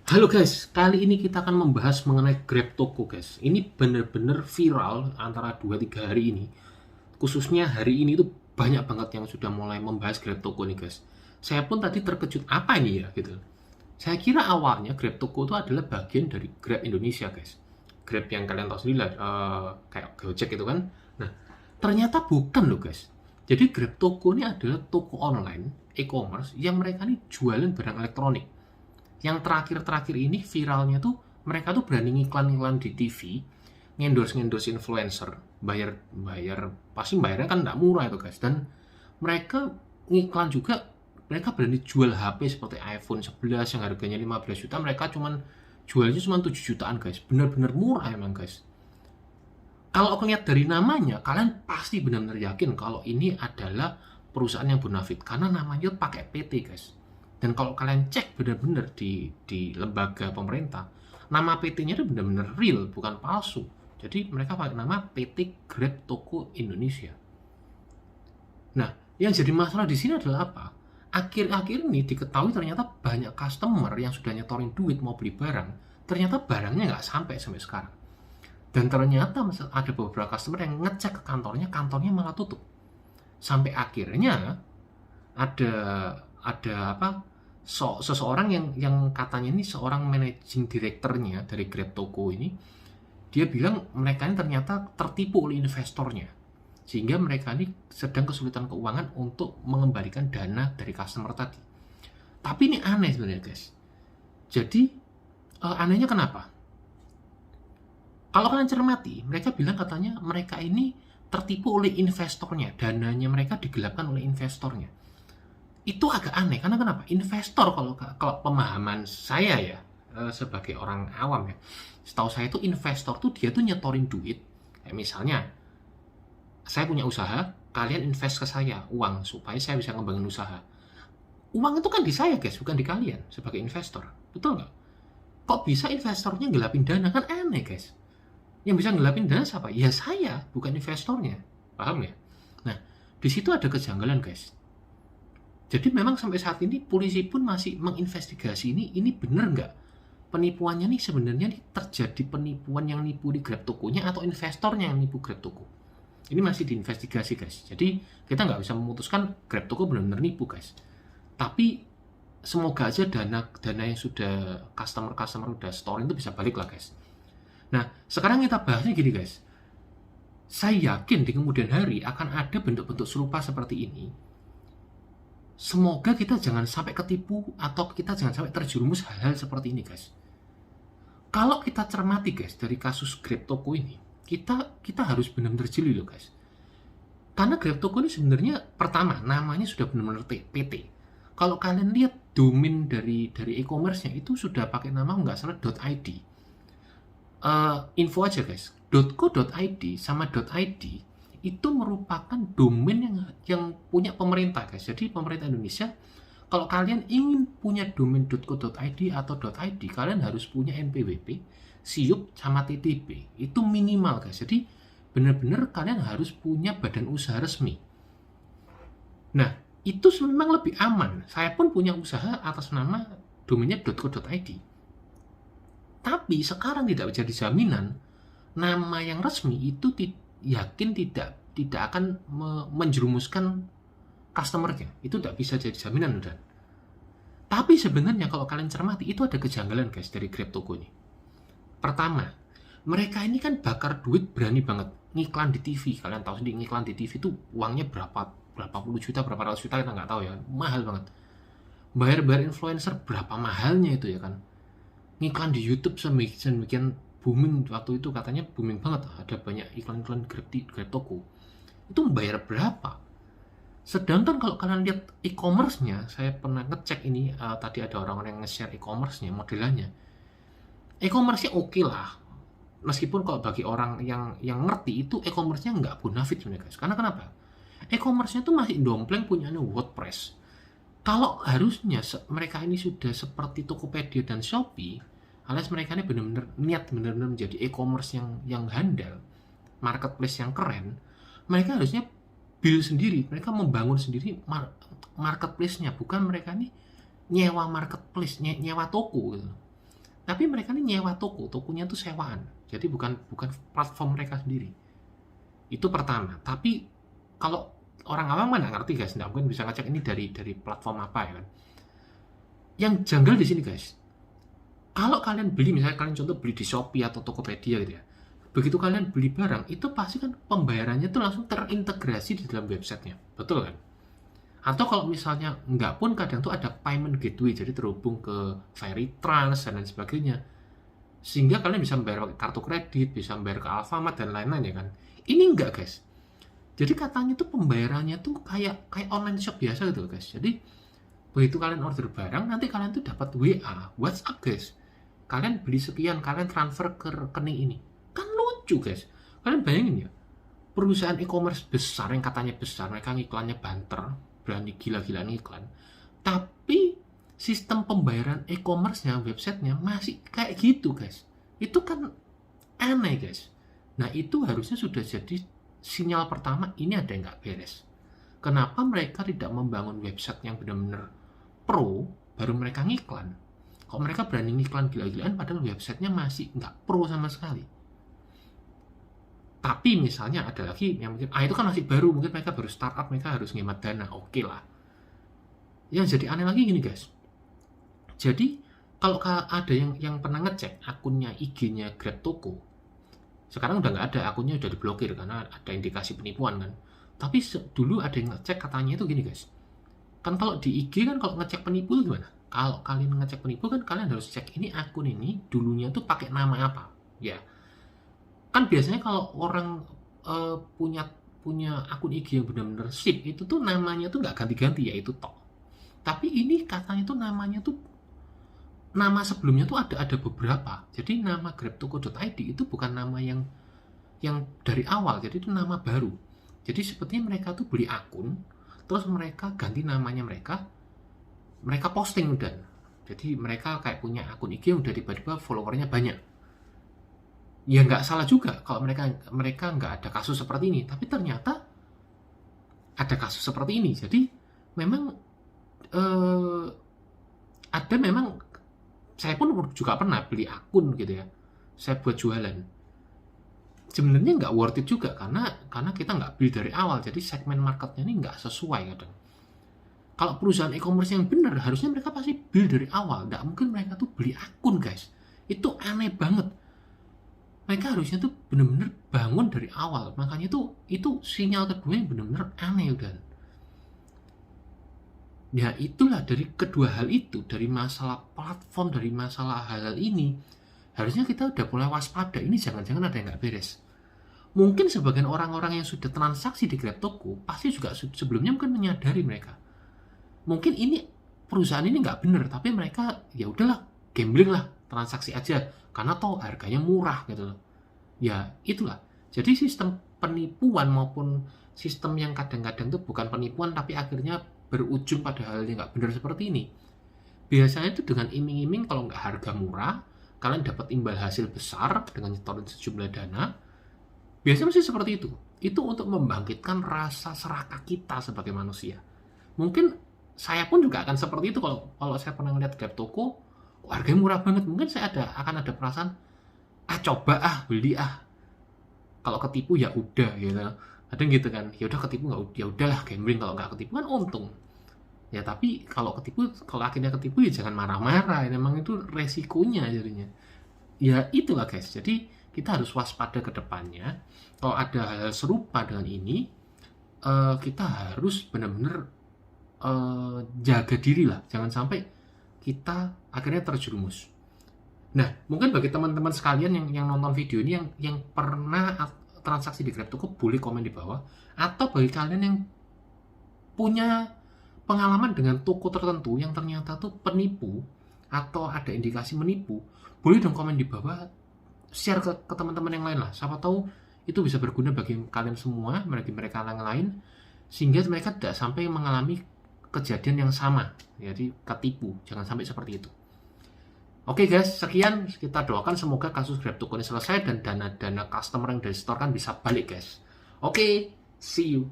Halo guys, kali ini kita akan membahas mengenai Grab Toko guys. Ini bener-bener viral antara 2-3 hari ini. Khususnya hari ini tuh banyak banget yang sudah mulai membahas Grab Toko nih guys. Saya pun tadi terkejut, apa ini ya gitu. Saya kira awalnya Grab Toko itu adalah bagian dari Grab Indonesia guys. Grab yang kalian tahu sendiri lah, kayak Gojek gitu kan. Nah, ternyata bukan loh guys. Jadi Grab Toko ini adalah toko online, e-commerce, yang mereka ini jualan barang elektronik. Yang terakhir-terakhir ini viralnya tuh mereka tuh berani ngiklan-ngiklan di TV, ngendorse influencer, bayar pasti bayarnya kan nggak murah itu guys. Dan mereka ngiklan juga, mereka berani jual HP seperti iPhone 11 yang harganya 15 juta, mereka cuman jualnya cuma 7 jutaan guys. Bener-bener murah emang guys. Kalau lihat dari namanya, kalian pasti benar-benar yakin kalau ini adalah perusahaan yang bonafit karena namanya pakai PT guys. Dan kalau kalian cek benar-benar di lembaga pemerintah, nama PT-nya itu benar-benar real, bukan palsu. Jadi mereka pakai nama PT Grab Toko Indonesia. Nah, yang jadi masalah di sini adalah apa? Akhir-akhir ini diketahui ternyata banyak customer yang sudah nyetorin duit mau beli barang, ternyata barangnya nggak sampai sekarang. Dan ternyata ada beberapa customer yang ngecek ke kantornya malah tutup. Sampai akhirnya ada seseorang yang katanya ini seorang managing directornya dari Grab Toko ini, dia bilang mereka ini ternyata tertipu oleh investornya. Sehingga mereka ini sedang kesulitan keuangan untuk mengembalikan dana dari customer tadi. Tapi ini aneh sebenarnya guys. Jadi anehnya kenapa? Kalau kalian cermati, mereka bilang katanya mereka ini tertipu oleh investornya, dananya mereka digelapkan oleh investornya. Itu agak aneh, karena kenapa? Investor kalau pemahaman saya ya, sebagai orang awam ya, setahu saya itu investor tuh dia tuh nyetorin duit. Kayak misalnya, saya punya usaha, kalian invest ke saya uang supaya saya bisa ngembangin usaha. Uang itu kan di saya guys, bukan di kalian sebagai investor. Betul nggak? Kok bisa investornya gelapin dana? Kan aneh guys. Yang bisa ngelapin dana siapa? Ya saya, bukan investornya. Paham ya? Nah, di situ ada kejanggalan, guys. Jadi memang sampai saat ini polisi pun masih menginvestigasi ini benar nggak? Penipuannya nih sebenarnya nih terjadi penipuan yang nipu di Grab Tokonya atau investornya yang nipu Grab Toko. Ini masih diinvestigasi, guys. Jadi kita nggak bisa memutuskan Grab Toko benar-benar nipu, guys. Tapi semoga aja dana yang sudah customer udah store itu bisa balik lah, guys. Nah, sekarang kita bahasnya gini guys. Saya yakin di kemudian hari akan ada bentuk-bentuk serupa seperti ini. Semoga kita jangan sampai ketipu atau kita jangan sampai terjerumus hal-hal seperti ini guys. Kalau kita cermati guys dari kasus Grab Toko ini, kita harus benar-benar jeli loh guys. Karena Grab Toko ini sebenarnya pertama namanya sudah benar-benar PT. Kalau kalian lihat domain dari e-commerce-nya itu sudah pakai nama nggak salah .id. Info aja guys, .co.id sama .id itu merupakan domain yang punya pemerintah guys. Jadi pemerintah Indonesia, kalau kalian ingin punya domain .co.id atau .id, kalian harus punya NPWP, SIUP, sama TTP. Itu minimal guys. Jadi benar-benar kalian harus punya badan usaha resmi. Nah, itu memang lebih aman. Saya pun punya usaha atas nama domainnya .co.id. Tapi sekarang tidak menjadi jaminan nama yang resmi itu yakin tidak akan menjerumuskan customer-nya. Itu tidak bisa jadi jaminan dan. Tapi sebenarnya kalau kalian cermati itu ada kejanggalan guys dari Grab Toko ini. Pertama, mereka ini kan bakar duit berani banget ngiklan di TV. Kalian tahu sendiri ngiklan di TV itu uangnya berapa puluh juta, berapa ratus juta kita nggak tahu ya, mahal banget. Bayar influencer berapa mahalnya itu ya kan. Ngiklan di YouTube sedemikian booming waktu itu, katanya booming banget, ada banyak iklan-iklan Grab Toko. Itu membayar berapa? Sedangkan kalau kalian lihat e-commerce-nya, saya pernah ngecek ini, tadi ada orang-orang yang nge-share e-commerce-nya, modelannya. E-commerce-nya oke lah. Meskipun kalau bagi orang yang ngerti itu e-commerce-nya nggak bonafit sebenarnya guys. Karena kenapa? E-commerce-nya tuh masih dompleng punyanya WordPress. Kalau harusnya mereka ini sudah seperti Tokopedia dan Shopee, alias mereka ini benar-benar niat benar-benar menjadi e-commerce yang handal, marketplace yang keren, mereka harusnya build sendiri, mereka membangun sendiri marketplace-nya, bukan mereka ini nyewa marketplace, nyewa toko gitu. Tapi mereka ini nyewa toko, tokonya tuh sewaan. Jadi bukan platform mereka sendiri. Itu pertama. Tapi kalau orang awam mana ngerti guys, nggak mungkin bisa ngecek ini dari platform apa ya kan. Yang janggal di sini guys, kalau kalian beli, misalnya kalian contoh beli di Shopee atau Tokopedia gitu ya, begitu kalian beli barang, itu pasti kan pembayarannya tuh langsung terintegrasi di dalam websitenya, betul kan? Atau kalau misalnya enggak pun kadang tuh ada payment gateway, jadi terhubung ke Veritrans dan lain sebagainya. Sehingga kalian bisa membayar pakai kartu kredit, bisa membayar ke Alfamart dan lain-lain ya kan. Ini enggak guys. Jadi katanya tuh pembayarannya tuh kayak online shop biasa gitu guys. Jadi begitu kalian order barang, nanti kalian tuh dapat WA, WhatsApp guys. Kalian beli sekian, kalian transfer ke rekening ini. Kan lucu guys. Kalian bayangin ya, perusahaan e-commerce besar yang katanya besar, mereka ngiklannya banter, berani gila-gilaan iklan, tapi sistem pembayaran e-commerce-nya, websitenya masih kayak gitu guys. Itu kan aneh guys. Nah itu harusnya sudah jadi sinyal pertama, ini ada yang nggak beres. Kenapa mereka tidak membangun website yang benar-benar pro, baru mereka ngiklan? Kok mereka berani ngiklan gila-gilaan padahal websitenya masih nggak pro sama sekali. Tapi misalnya ada lagi yang mungkin, itu kan masih baru, mungkin mereka baru startup, mereka harus ngehemat dana, oke lah. Yang jadi aneh lagi gini guys, jadi kalau ada yang pernah ngecek akunnya IG-nya GrabToko, sekarang udah nggak ada, akunnya udah diblokir karena ada indikasi penipuan kan. Tapi dulu ada yang ngecek, katanya itu gini guys, kan kalau di IG kan kalau ngecek penipu gimana? Kalau kalian ngecek penipu kan kalian harus cek ini akun ini dulunya tuh pakai nama apa, ya. Kan biasanya kalau orang punya akun IG yang benar-benar sip, itu tuh namanya tuh nggak ganti-ganti, yaitu tok. Tapi ini katanya tuh namanya tuh, nama sebelumnya tuh ada beberapa. Jadi nama grabtoko.id itu bukan nama yang dari awal, jadi itu nama baru. Jadi sepertinya mereka tuh beli akun, terus mereka ganti namanya mereka posting udah. Jadi mereka kayak punya akun IG yang udah tiba-tiba followernya banyak. Ya nggak salah juga kalau mereka nggak ada kasus seperti ini, tapi ternyata ada kasus seperti ini. Jadi memang ada, memang saya pun juga pernah beli akun gitu ya, saya buat jualan. Sebenarnya nggak worth it juga karena kita nggak beli dari awal, jadi segmen marketnya ini nggak sesuai kadang. Kalau perusahaan e-commerce yang benar, harusnya mereka pasti beli dari awal. Nggak mungkin mereka tuh beli akun guys, itu aneh banget. Mereka harusnya tuh bener-bener bangun dari awal. Makanya itu sinyal kedua yang bener-bener aneh udah. Ya itulah, dari kedua hal itu, dari masalah platform, dari masalah hal-hal ini, harusnya kita udah mulai waspada. Ini jangan-jangan ada yang nggak beres. Mungkin sebagian orang-orang yang sudah transaksi di GrabToko pasti juga sebelumnya mungkin menyadari mereka. Mungkin ini perusahaan ini nggak bener, tapi mereka ya udahlah, gambling lah, transaksi aja. Karena toh harganya murah gitu loh. Ya itulah. Jadi sistem penipuan maupun sistem yang kadang-kadang itu bukan penipuan tapi akhirnya berujung pada hal yang nggak benar seperti ini. Biasanya itu dengan iming-iming kalau nggak harga murah, kalian dapat imbal hasil besar dengan nyetorin sejumlah dana. Biasanya masih seperti itu. Itu untuk membangkitkan rasa serakah kita sebagai manusia. Mungkin saya pun juga akan seperti itu kalau saya pernah ngeliat GrabToko, harganya murah banget, mungkin saya akan ada perasaan coba beli kalau ketipu ya udah gitu, kadang gitu kan, ya udah ketipu nggak, ya udahlah gambling, kalau nggak ketipu kan untung ya. Tapi kalau akhirnya ketipu ya jangan marah-marah, memang itu resikonya jadinya. Ya itulah guys, jadi kita harus waspada ke depannya. Kalau ada hal serupa dengan ini, kita harus benar-benar jaga diri lah, jangan sampai kita akhirnya terjerumus. Nah, mungkin bagi teman-teman sekalian yang nonton video ini yang pernah transaksi di GrabToko, boleh komen di bawah. Atau bagi kalian yang punya pengalaman dengan toko tertentu yang ternyata tuh penipu atau ada indikasi menipu, boleh dong komen di bawah, share ke teman-teman yang lain lah. Siapa tahu itu bisa berguna bagi kalian semua, bagi mereka yang lain, sehingga mereka tidak sampai mengalami kejadian yang sama, jadi ketipu. Jangan sampai seperti itu. Oke guys, sekian, kita doakan semoga kasus GrabToko ini selesai dan dana customer yang dari store kan bisa balik guys. Oke, see you.